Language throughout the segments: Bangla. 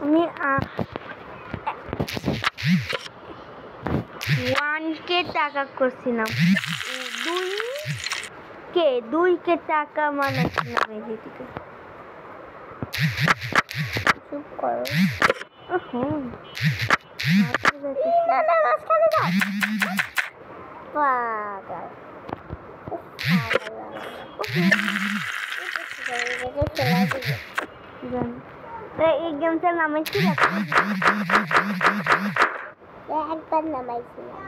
আমি 1K টাকা করছিলাম, 2K টাকা বানাচ্ছিলাম এদিকে। চুপ করো। এই গেমটার নাম কি? একবার নামাইছিলাম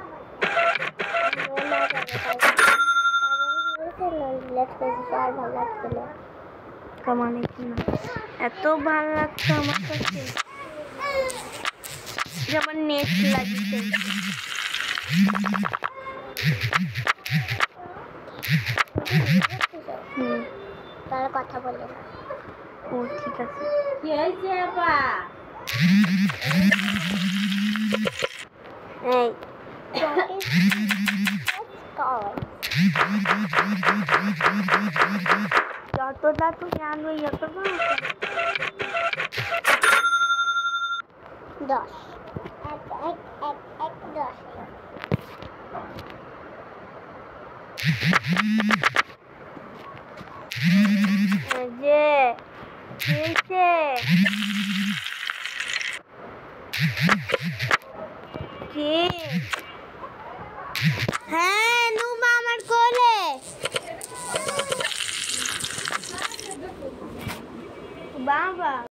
এত ভালো লাগতো আমার কাছে, যেমন নেট লাগছে। তারা কথা বলে না। ও ঠিক আছে। কি হয়েছে আপা? এই যতটা তুমি আনবে যতটা 10 যে কি